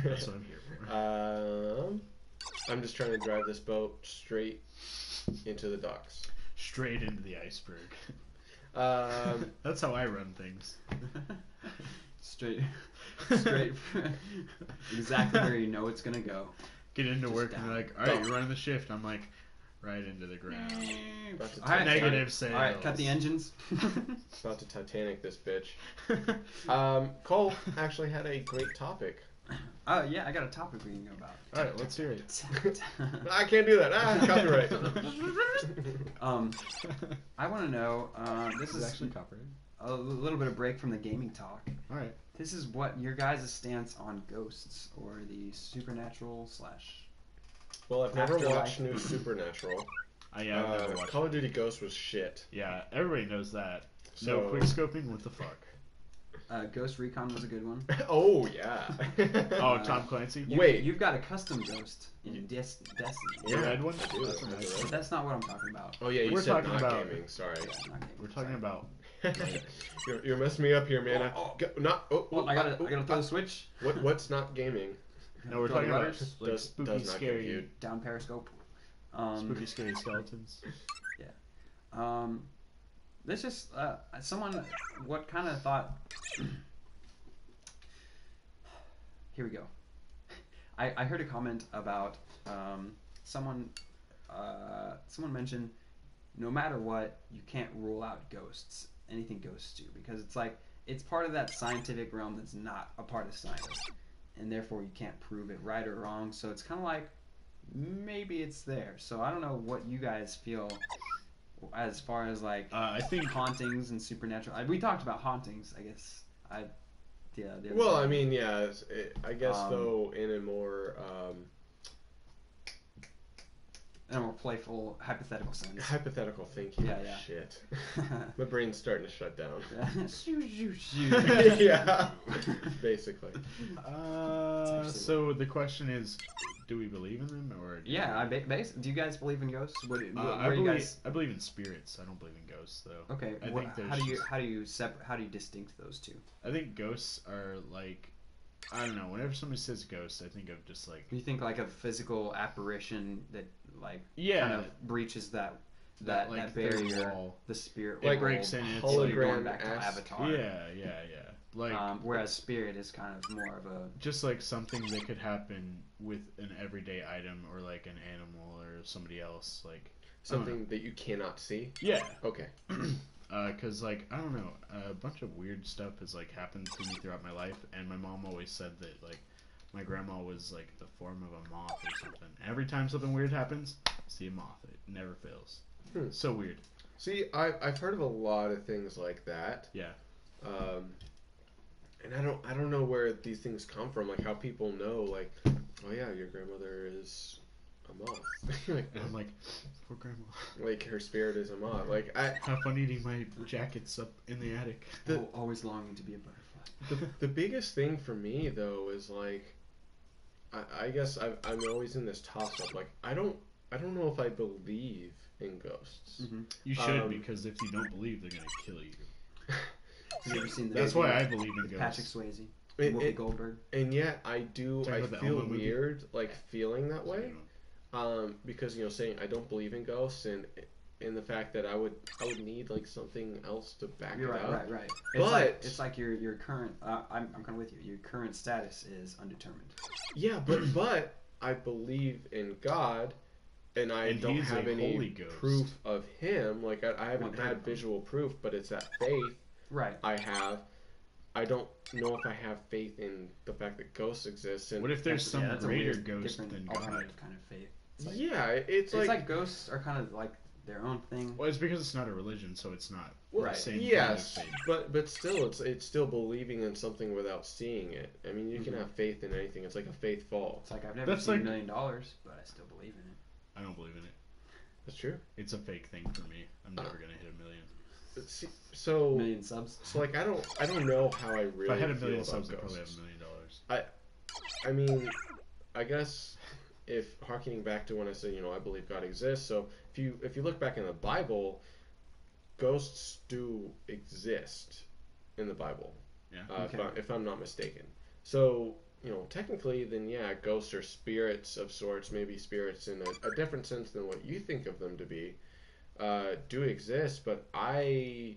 That's what I'm here for. I'm just trying to drive this boat straight into the docks. Straight into the iceberg. Um, That's how I run things. straight, exactly where you know it's gonna go. Get into Just work down. and they're like, all right, you're running the shift. I'm like, right into the ground. All right, Negative sales. All right, cut the engines. about to Titanic this bitch. Cole actually had a great topic. Yeah, I got a topic we can go about. All right, let's hear it. I can't do that. Copyright. I want to know. This is actually copyrighted. a little bit of break from the gaming talk. All right. This is what your guys' stance on ghosts or the supernatural slash. Well, I've never Afterlife. watched new Supernatural. I've never watched Call of Duty Ghost was shit. Yeah, everybody knows that. So- No quick scoping. What the fuck? Ghost Recon was a good one. Oh yeah. Oh, Tom Clancy. Wait. You've got a custom ghost in Destiny. The Yeah, red one. I do. That's a nice But one. that's not what I'm talking about. Oh yeah, you We're said talking not about- gaming. Sorry. Yeah, not gaming, We're talking sorry. about. You're messing me up here, man. Oh, I gotta throw the switch. What's not gaming? No, we're Throw talking the about rudders. like Does spooky, not get scary, viewed. Down periscope. spooky, scary skeletons. This just someone what kind of thought. Here we go. I heard a comment about someone mentioned no matter what you can't rule out ghosts, anything ghosts do, because it's like it's part of that scientific realm that's not a part of science, and therefore you can't prove it right or wrong. So it's kind of like maybe it's there. So I don't know what you guys feel as far as like I think hauntings and supernatural. We talked about hauntings, I guess. The other Well, day. I mean, yeah. I guess though, in a more in a more playful, hypothetical sense. hypothetical thinking. Yeah, yeah. Shit. My brain's starting to shut down. Yeah. Yeah. Basically. So the question is, do we believe in them or? Do Yeah, do you guys believe in ghosts? What I do you believe. guys? I believe in spirits. I don't believe in ghosts, though. Okay, I think how do you there's how do you distinct those two? I think ghosts are like, I don't know. Whenever somebody says ghost, I think of just like. You think like a physical apparition that like Yeah. kind of breaches that like, third barrier, wall. the spirit Like world. breaks in, it's So you're going hologram back to esque. Avatar. Yeah. Like Whereas spirit is kind of more of a just like something that could happen with an everyday item or like an animal or somebody else, like Something that you cannot see. yeah. Okay. Cause like I don't know, a bunch of weird stuff has like happened to me throughout my life, and my mom always said that like my grandma was like the form of a moth or something. Every time something weird happens, see a moth. It never fails. So weird. See, I've heard of a lot of things like that. Yeah. And I don't know where these things come from. Like how people know. Like, oh yeah, your grandmother is a moth. And I'm like, poor grandma. Like her spirit is a moth. Like Have fun eating my jackets up in the attic. always longing to be a butterfly. The biggest thing for me though is like, I guess I'm always in this toss up. Like I don't know if I believe in ghosts. Mm-hmm. You should, because if you don't believe, they're gonna kill you. Have you ever seen the That's movie why I believe in with ghosts. Patrick Swayze, It- Goldberg? And yet I Talking about the feel Elmo movie? weird like feeling that way. So, Because saying I don't believe in ghosts and the fact that I would need like something else to back You're it right, up. right. But It's like your current. I'm kind of with you. Your current status is undetermined. Yeah, but I believe in God, and I And don't he's have a any holy ghost. proof of Him. Like I haven't had visual proof, but it's that faith Right. I have. I don't know if I have faith in the fact that ghosts exist. And What if there's some that's a greater weird, ghost different than God? alternative kind of faith. It's like, yeah, it's like ghosts are kind of like their own thing. Well, it's because it's not a religion, so it's not well, right. the same yes, kind of faith. but still, it's still believing in something without seeing it. I mean, you can have faith in anything. It's like a faith fall. It's like I've never That's seen like- $1 million, but I still believe in it. I don't believe in it. That's true. It's a fake thing for me. I'm never gonna hit 1 million. See, so 1 million subs. So like I don't know how I really If I had 1 feel million about subs, I'd probably have ghosts. $1 million. I mean, I guess if harkening back to when I said I believe God exists. So if you look back in the Bible, ghosts do exist in the Bible. Yeah. If I'm not mistaken. So technically, then yeah, ghosts are spirits of sorts, maybe spirits in a different sense than what you think of them to be, do exist. But I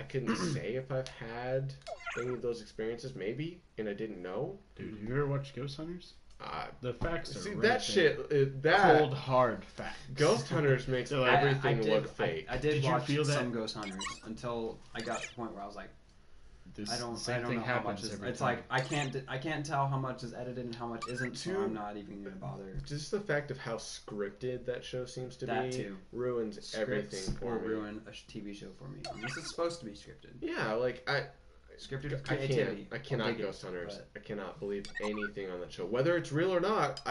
couldn't say if I've had any of those experiences. Maybe, and I didn't know. Dude, you ever watch Ghost Hunters? The facts are See right that there. shit. That Cold hard facts. Ghost Hunters makes So, like, everything look fake. I did Did you watch feel that? some Ghost Hunters until I got to the point where I was like, This I don't same thing know how much happens is. every It's time. like I can't tell how much is edited and how much isn't. So I'm not even gonna bother. Just the fact of how scripted that show seems to That be too. ruins Scripts everything for will me. ruin a TV show for me. This is supposed to be scripted. Yeah, like Scripted I creativity. cannot I'll dig Ghost it, Hunters. but- I cannot believe anything on that show, whether it's real or not.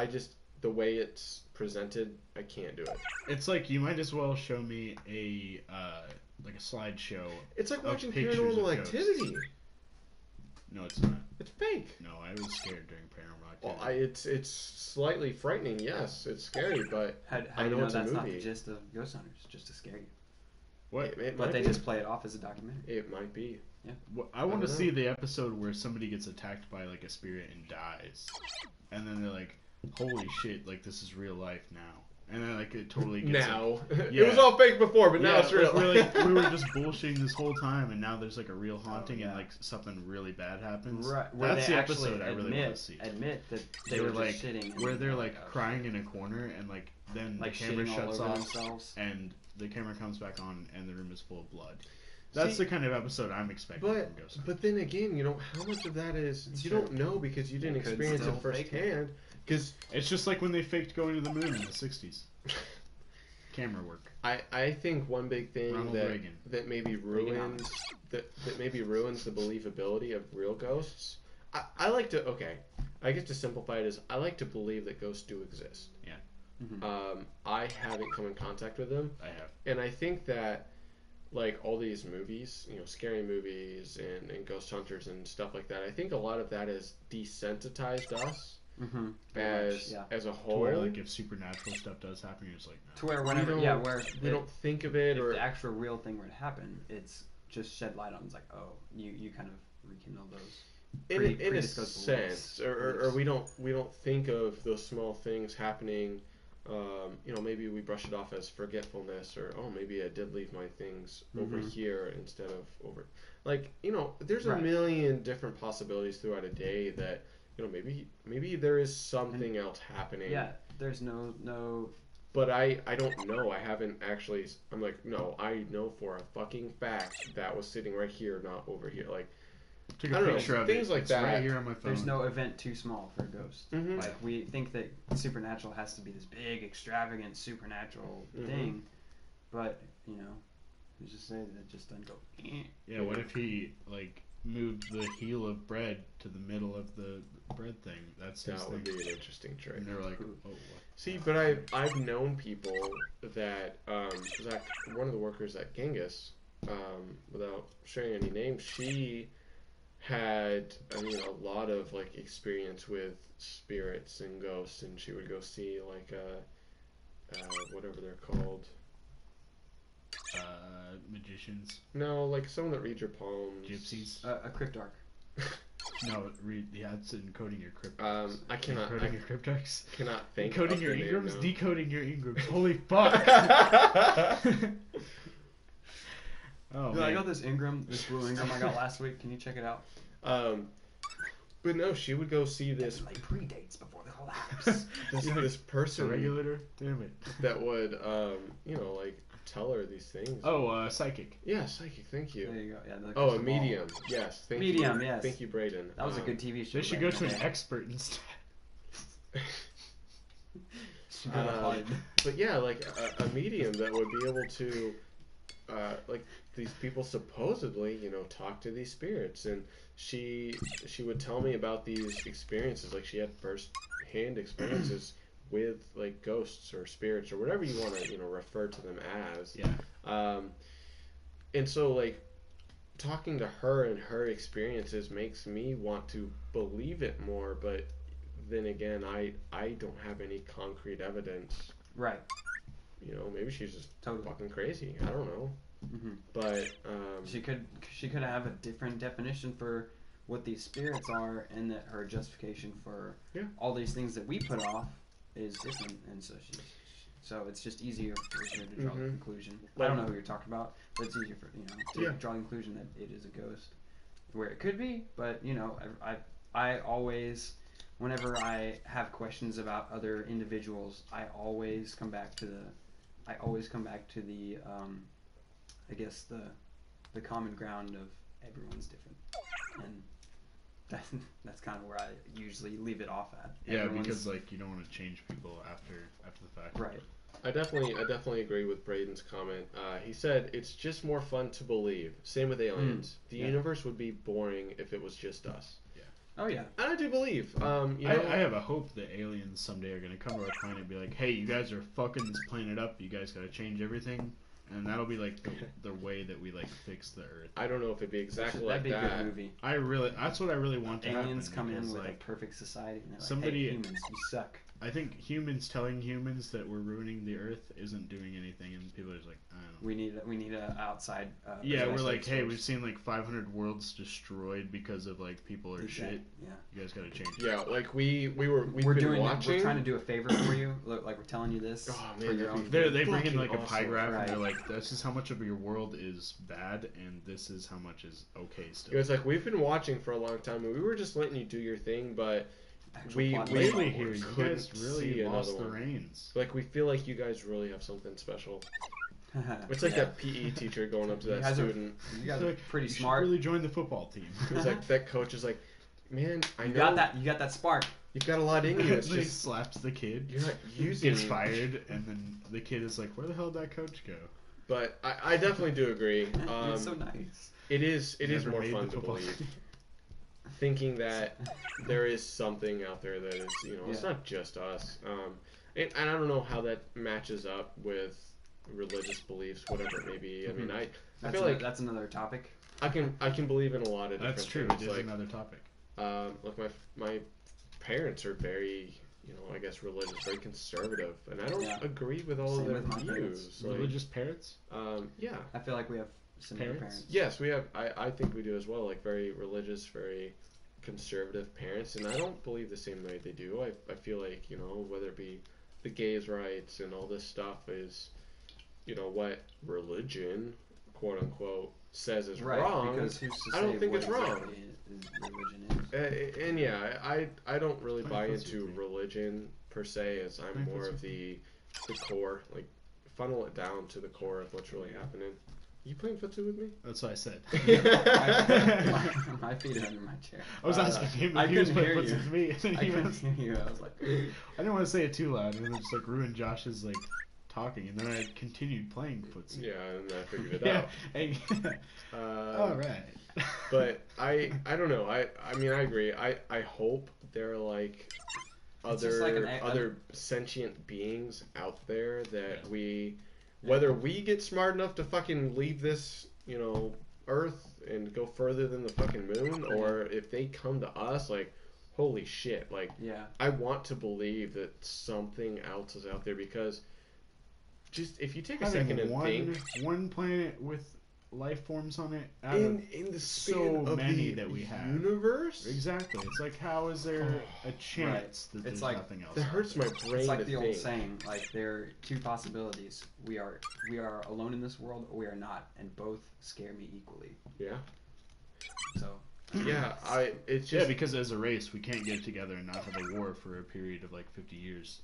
The way it's presented, I can't do it. It's like you might as well show me a like a slideshow. It's like Of watching pictures Paranormal of ghosts. Activity. No, it's not. It's fake. No, I was scared during Paranormal Well, Activity. it's slightly frightening. Yes, it's scary, but How I do you know know it's a that's not the movie. gist of Ghost Hunters? Just to scare you. What? it But might they be. just play it off as a documentary. It might be. I want to don't see know. the episode where somebody gets attacked by like a spirit and dies, and then they're like, "Holy shit! Like this is real life now." And then like it totally gets Now Yeah. it was all fake before, but now yeah, it's real. like, we were just bullshitting this whole time, and now there's like a real haunting, yeah. and like something really bad happens. Right. That's they the actually episode I really want to see. Admit that they They're were like just shitting. where they're oh my like gosh. crying in a corner, and like then Like the camera shitting all shuts over off, themselves. and the camera comes back on, and the room is full of blood. That's See, the kind of episode I'm expecting from Ghost Hunters. But then again, how much of that is It's you true. don't know because you didn't They could experience still it fake it. firsthand. Because It's just like when they faked going to the moon in the 60s. Camera work. I think one big thing Ronald Reagan. that maybe ruins that maybe ruins the believability of real ghosts. I like to I guess to simplify it is I like to believe that ghosts do exist. Yeah. Mhm. I haven't come in contact with them, I have. and I think that like all these movies, scary movies and ghost hunters and stuff like that. I think a lot of that has desensitized us Mm-hmm. as a To whole. where like if supernatural stuff does happen, you're just like, no. To where whenever, where we don't think of it, if or the actual real thing were to happen, it's just shed light on. It's like, oh, you kind of rekindle those. in a predisposed sense, beliefs. or we don't think of those small things happening. Maybe we brush it off as forgetfulness, or maybe I did leave my things over Mhm. here instead of over. Like there's a Right. million different possibilities throughout a day that maybe there is something else happening. Yeah, there's no. But I don't know. I haven't actually. I'm like, no, I know for a fucking fact that was sitting right here, not over here. Like, Took I a don't know, picture of things it. like It's that. right here on my phone. There's no event too small for a ghost. Mhm. Like we think that supernatural has to be this big, extravagant supernatural Mhm. thing, but who's to say that it just doesn't go? Yeah, what if he like moved the heel of bread to the middle of the bread thing? That's his that would thing. be an interesting trick. And they're like, Ooh. oh, what? See, but I've known people that Zach, one of the workers at Genghis, without sharing any names, she had a lot of like experience with spirits and ghosts, and she would go see like whatever they're called. Magicians, No, like someone that reads your palms. gypsies. A cryptarch. No, it's encoding your crypt. I cannot Encoding your cryptarchs. cannot think. Encoding of your the name engrams, now. decoding your engrams. Holy fuck! Oh Dude, I man. got this Ingram, this blue Ingram I got last week. Can you check it out? But no, she would go see this It like predates before the collapse. this It's a person regulator. Damn it. that would like tell her these things. Oh, psychic. Yeah, psychic. Thank There you. you go. Yeah, the Oh, a crystal ball. medium. Yes, thank you. Medium, yes. Thank you, Braden. That was a good TV show. They should back go in to the an day. expert instead. Should go to Hollywood. But yeah, like a medium that would be able to, like these people supposedly, talk to these spirits, and she would tell me about these experiences. Like she had first-hand experiences with like ghosts or spirits or whatever you want to, refer to them as. Yeah. And so like talking to her and her experiences makes me want to believe it more, but then again, I don't have any concrete evidence. Right. Maybe she's just Totally. fucking crazy. I don't know. Mm-hmm. But She could have a different definition for what these spirits are, and that her justification for Yeah. all these things that we put off is different, and so it's just easier for her to draw the conclusion. I don't know who you're talking about, but it's easier for to draw the conclusion that it is a ghost, where it could be. But I always, whenever I have questions about other individuals, I always come back to the I guess the common ground of everyone's different, and that's kind of where I usually leave it off at. Yeah, because like you don't want to change people after the fact. Right. I definitely agree with Braden's comment. He said it's just more fun to believe. Same with aliens. The universe would be boring if it was just us. Yeah. Oh yeah. And I do believe. I have a hope that aliens someday are going to come to our planet and be like, "Hey, you guys are fucking this planet up. You guys got to change everything." And that'll be like the way that we like fix the Earth. I don't know if it'd be exactly like That'd be a that. good movie. That's what I really want to happen. Aliens come in with like, a perfect society, and they're like, somebody- "Hey, humans, you suck." I think humans telling humans that we're ruining the Earth isn't doing anything, and people are just like, I don't know. We need a outside. Yeah, we're like, hey, source. we've seen like 500 worlds destroyed because of like people are shit. Yeah. You guys got to change. Yeah, like we've We're been watching. We're trying to do a favor for you. Look, like we're telling you this Oh, for man, your that'd own. be They bring in fucking like a pie awesome. graph, Right. and they're like, this is how much of your world is bad, and this is how much is okay still. It was like we've been watching for a long time, and we were just letting you do your thing, but Actual we plot Lately we here, you couldn't guys really see lost another the one. reins. Like we feel like you guys really have something special. It's like Yeah. that PE teacher going up to You that guys are- student. You guys They're are like, pretty you should smart. really join the football team. It's like that coach is like, man, I You know got that. You got that spark. you've got a lot in you. It's He just slaps the kid. you're not using. Gets fired, and then the kid is like, "Where the hell did that coach go?" But I definitely do agree. It's so nice. It is Never more made fun the to football believe. team. Thinking that there is something out there that is, it's Yeah. not just us. And I don't know how that matches up with religious beliefs, whatever it may be. I mean, I feel like That's another topic. I can believe in a lot of different That's true. things. It is Like, another topic. like my parents are very, I guess religious, very conservative, and I don't Yeah. agree with all Same of their with my parents. views. Like, Religious parrots? yeah. I feel like we have similar Parents? parents. Yes, we have. I think we do as well. Like very religious, very conservative parents, and I don't believe the same way they do. I feel like whether it be the gays' rights and all this stuff is, what religion, quote unquote, says is Right, wrong. because who's to I don't say think what it's wrong. exactly religion is? And yeah, I don't really buy Fine, that's into your thing. religion per se, as I'm Fine, more that's of the core, like funnel it down to the core of what's really happening. You playing footsie with me? That's what I said. My feet are under my chair. I was asking him I if he was couldn't playing hear footsie with me, and then I he couldn't was, hear you. I was like, I didn't want to say it too loud, and then just like ruin Josh's like talking, and then I continued playing footsie. Yeah, and I figured it Yeah. out. Hey. All right. But I don't know. I mean I agree. I hope there are like It's just like other sentient beings out there that whether we get smart enough to fucking leave this Earth and go further than the fucking moon, or if they come to us, like holy shit, like yeah. I want to believe that something else is out there, because just if you take a second and think one planet with life forms on it out in of the so span of many the that we have. universe, Exactly. It's like, how is there a chance that It's there's like- nothing else? that out hurts there? my brain It's like to the old think. saying, like there are two possibilities. We are alone in this world, or we are not, and both scare me equally. Yeah, So yeah. It's Yeah, just because as a race, we can't get together and not have a war for a period of like 50 years,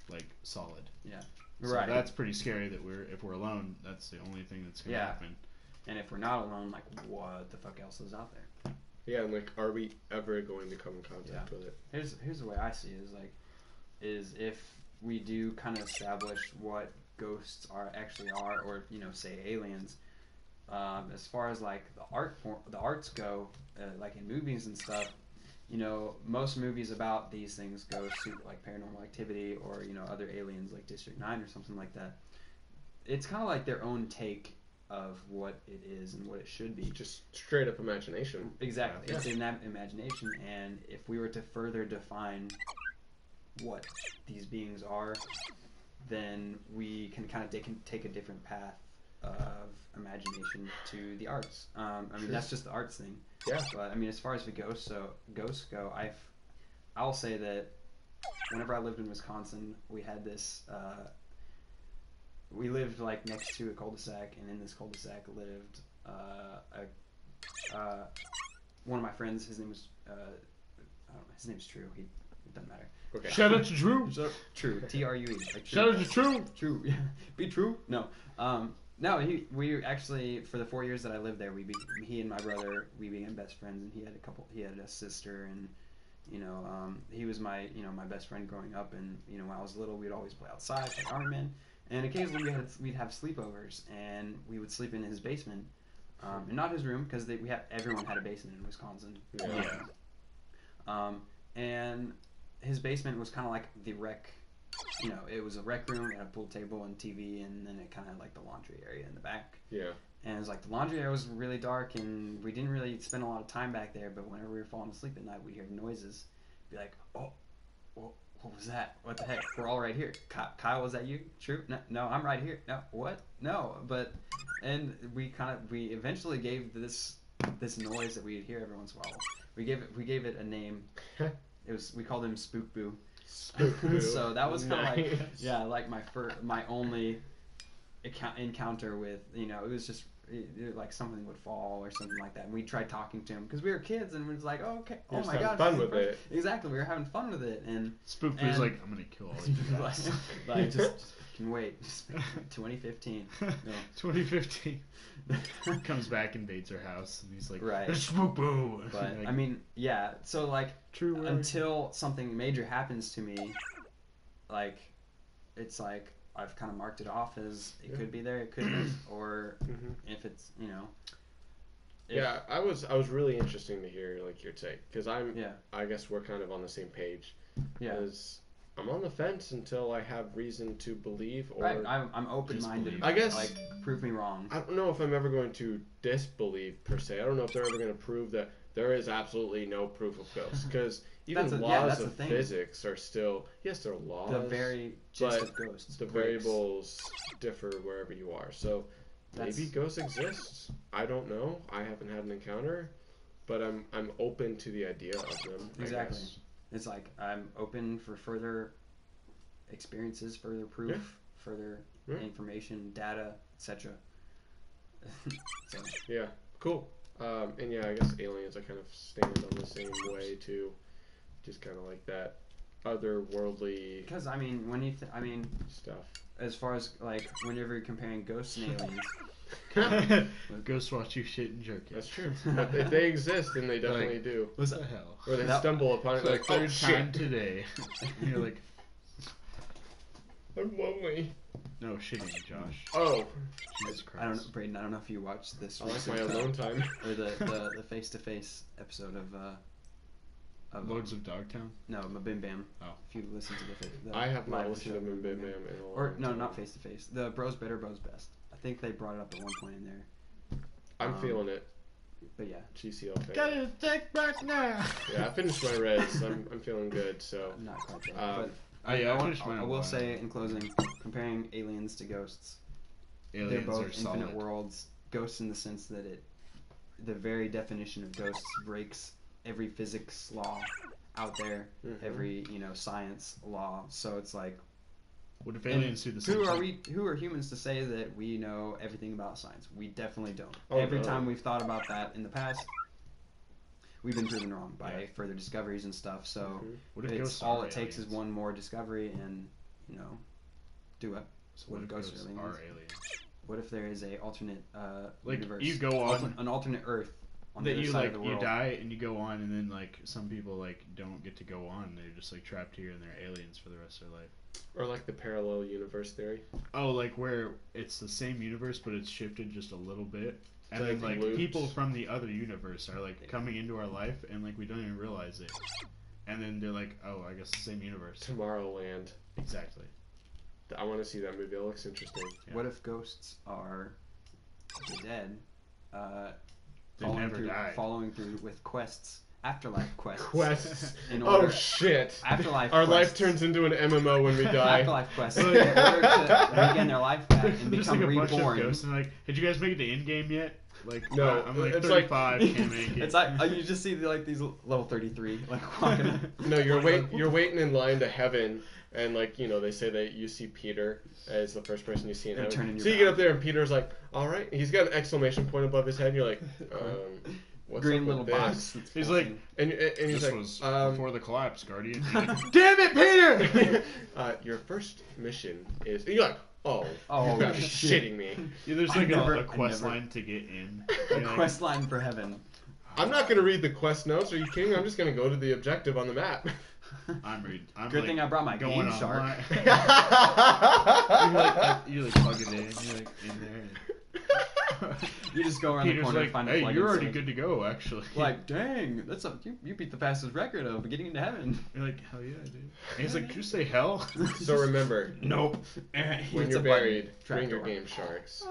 like solid. yeah, So right. that's pretty scary. That if we're alone, that's the only thing that's gonna Yeah. happen. And if we're not alone, like what the fuck else is out there? yeah. And like, are we ever going to come in contact with it? Here's the way I see it is if we do kind of establish what ghosts actually are, or say aliens, as far as like the arts go, like in movies and stuff, most movies about these things, ghosts, like Paranormal Activity, or other aliens like District 9 or something like that. It's kind of like their own take of what it is and what it should be. Just straight up imagination. Exactly. Yeah. It's in that imagination, and if we were to further define what these beings are, then we can kind of take a different path of imagination to the arts. I mean, Sure. that's just the arts thing. Yeah. But I mean, as far as the ghosts go, I'll say that whenever I lived in Wisconsin, we had this. We lived like next to a cul-de-sac, and in this cul-de-sac lived one of my friends. His name was I don't know. His name's True. It doesn't matter. Okay. Shout out to Drew. True. True. Like Shout out to True. True. Yeah. Be true. No. No. We actually, for the 4 years that I lived there, he and my brother, we became best friends, and he had a sister, and he was my best friend growing up, and when I was little, we'd always play outside, play Army Man, and occasionally we'd have sleepovers, and we would sleep in his basement, and not his room, because everyone had a basement in Wisconsin. Yeah. And his basement was kind of like the rec. It was a rec room, it had a pool table and TV, and then it kind of had like the laundry area in the back. Yeah. And it was like the laundry area was really dark, and we didn't really spend a lot of time back there. But whenever we were falling asleep at night, we'd hear noises. Be like, oh, what was that? What the heck? We're all right here. Kyle, was that you? True? No, I'm right here. No, what? No, and we eventually gave this noise that we'd hear every once in a while. We gave it a name. We called him Spook Boo. So that was kind of like my only encounter with it was just like something would fall or something like that, and we tried talking to him because we were kids, and we was like, oh, okay, oh my god, fun with it. Exactly, we were having fun with it, and Spook was like, I'm gonna kill all of you guys. like just can wait. 2015. No. 2015. Comes back, invades her house, and he's like, right. Spook Boo. But like, I mean, yeah. So like, true. Until something major happens to me, like, it's like I've kind of marked it off as it could be there, it couldn't, or if it's Yeah, I was really interesting to hear like your take, because I guess we're kind of on the same page. Yeah. Because I'm on the fence until I have reason to believe, or right. I'm open-minded. Disbelieve. I guess, like, prove me wrong. I don't know if I'm ever going to disbelieve per se. I don't know if they're ever going to prove that there is absolutely no proof of ghosts, because even laws of physics are still, yes, they're laws. The very gist of ghosts. The variables differ wherever you are. So maybe ghosts exist. I don't know. I haven't had an encounter, but I'm open to the idea of them. Exactly. It's like I'm open for further experiences, further proof, further information, data, etc. So. Yeah, cool. And yeah, I guess aliens, I kind of stand on the same way too. Just kind of like that otherworldly. Because I mean, when you stuff. As far as like whenever you're comparing ghosts and aliens. Ghosts watch you shit and jerk it. That's true. But if they exist, then they definitely do. What the hell? Or they stumble upon it like, third time shit. today. And you're like, I'm lonely. no shitting, Josh. Oh. Jesus Christ. I don't know, Braden. I don't know if you watched this I like my alone time. or the face-to-face episode of Lords of Dogtown? No, Bim Bam. Oh. If you listen to the I have not live listened to show, Bim Bam in a long or no, time. not face-to-face. The Bros Better, Bros Best. I think they brought it up at one point in there. I'm feeling it. But yeah. GCL fan. Got it take back now. Yeah, I finished my res. I'm feeling good. So. Not quite there. Um, Oh yeah, I will say in closing, comparing aliens to ghosts, aliens they're both are infinite solid. worlds. Ghosts in the sense that the very definition of ghosts breaks every physics law out there, every science law. So it's like, What if aliens do the same thing? Who are humans to say that we know everything about science? We definitely don't. Oh, Every no. time we've thought about that in the past, we've been proven wrong by further discoveries and stuff. So What if it's ghosts all are it takes is aliens? one more discovery, and do it. So what if ghosts are aliens? What if there is a alternate Like universe? you go on an alternate Earth on that the other you side like of the you world. die and you go on, and then like some people like don't get to go on. They're just like trapped here and they're aliens for the rest of their life. Or like the parallel universe theory. Oh, like where it's the same universe but it's shifted just a little bit. And So, then like, like loops. people from the other universe are like coming into our life and like we don't even realize it. And then they're like, oh, I guess the same universe. Tomorrowland. Exactly. I want to see that movie. That looks interesting. Yeah. What if ghosts are the dead? They never die. Following through with quests afterlife quests. Quests. In Oh order, shit. afterlife Our life quests. turns into an MMO when we die. Afterlife quests in order to regain their life back and There's become like a bunch of reborn. ghosts and like, did you guys make it to end game yet? Like, No, I'm like it's like- 35, can't make it. It's like you just see like these level 33 like walking. No, you're waiting in line to heaven, and like they say that you see Peter as the first person you see in And turn heaven. in your So you get back. up there and Peter's like, "All right," he's got an exclamation point above his head. And you're like, "What's Green up little with box. this?" that's He's full like, of- And he's This like, was before the collapse, Guardian. You're like, "Damn it, Peter!" Your first mission is. And you're like, "Oh, Oh, you gotta be shit. shitting me." yeah, there's I like never- a quest I never- line to get in. a You're like, quest line for heaven. I'm not gonna read the quest notes. Are you kidding? I'm just gonna go to the objective on the map. I'm Good like, thing I brought my going Game Shark. online. you like plug it in. You're like in there. You just go around the Peter's corner like, and find a hey, plug you're in already switch. good to go, actually. Like, dang, that's you beat the fastest record of getting into heaven. You're like, hell yeah, dude. And he's like, did you say hell? So remember, Nope. when It's you're a button. buried, bring your Trapdoor. Game Sharks.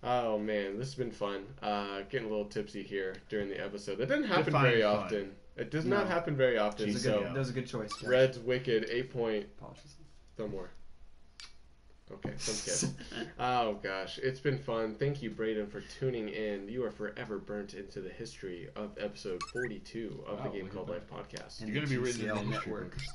Oh man, this has been fun. Getting a little tipsy here during the episode. That doesn't happen Define very fun. often. It does No. not happen very often. That was a So good, that was a good choice. Jeff. Red's Wicked 8-point Apologies. somewhere. Okay, sounds good. Oh gosh, it's been fun. Thank you, Braden, for tuning in. You are forever burnt into the history of episode 42 of Wow, the Game look Called at Life podcast. And You're gonna the be written in GCL the history network. books.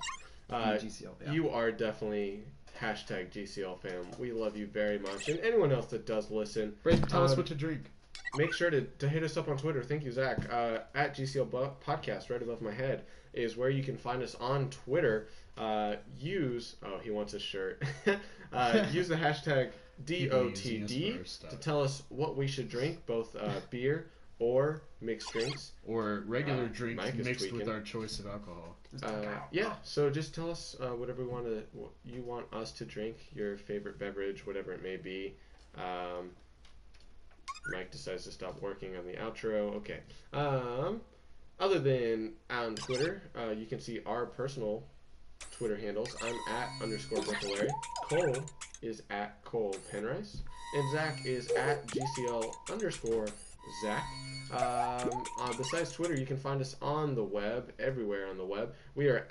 And the GCL, yeah. You are definitely hashtag GCL fam. We love you very much. And anyone else that does listen, Brayden, tell us what to drink. make sure to hit us up on Twitter. Thank you, Zach. At GCL Podcast, right above my head, is where you can find us on Twitter. He wants a shirt. Use the hashtag DOTD to tell us what we should drink, both beer or mixed drinks. Or regular drinks Mike is mixed with tweaking. our choice of alcohol. Yeah, so just tell us whatever you want us to drink, your favorite beverage, whatever it may be. Mike decides to stop working on the outro. Okay. Other than on Twitter, you can see our personal Twitter handles. I'm at _Brooklary. Cole is at Cole Penrice. And Zach is at GCL_Zach. Besides Twitter, you can find us on the web, everywhere on the web. We are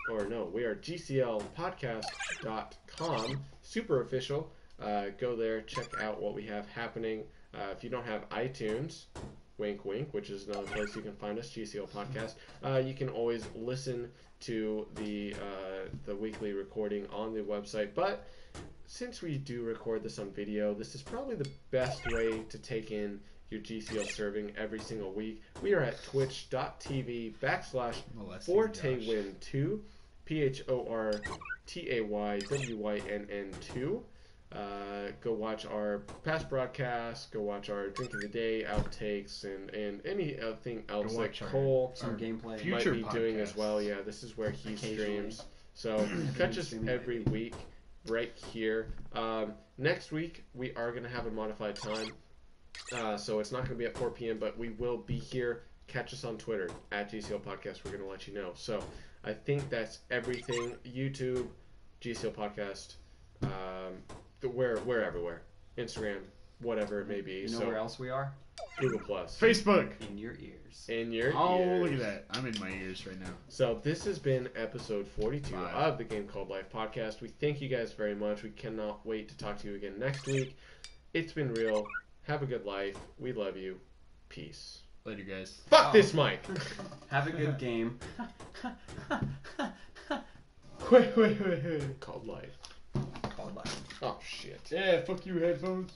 GCLpodcast.com. Super official. Go there, check out what we have happening. If you don't have iTunes, wink wink, which is another place you can find us, GCL Podcast, you can always listen to the weekly recording on the website. But since we do record this on video, this is probably the best way to take in your GCL serving every single week. We are at twitch.tv/ForteWin2, PHORTAYWYNN2. Go watch our past broadcasts, go watch our drink of the day outtakes, and anything else that watch our- Cole Some gameplay. Future might be doing as podcasts. well. Yeah, this is where he Occasionally. streams. So catch us Streaming every lately. week right here. Next week we are going to have a modified time. So it's not going to be at 4 p.m., but we will be here. Catch us on Twitter at GCL Podcast. We're going to let you know. So I think that's everything. YouTube, GCL Podcast, we're everywhere. Instagram, whatever it may be. You know so where else we are? Google Plus. Facebook. In your ears. In your Oh, ears. look at that. I'm in my ears right now. So this has been episode 42 Five. of the Game Called Life podcast. We thank you guys very much. We cannot wait to talk to you again next week. It's been real. Have a good life. We love you. Peace. Later, guys. Fuck this mic. Have a good game. Called Life. Called life. Oh shit. Yeah, fuck you, headphones.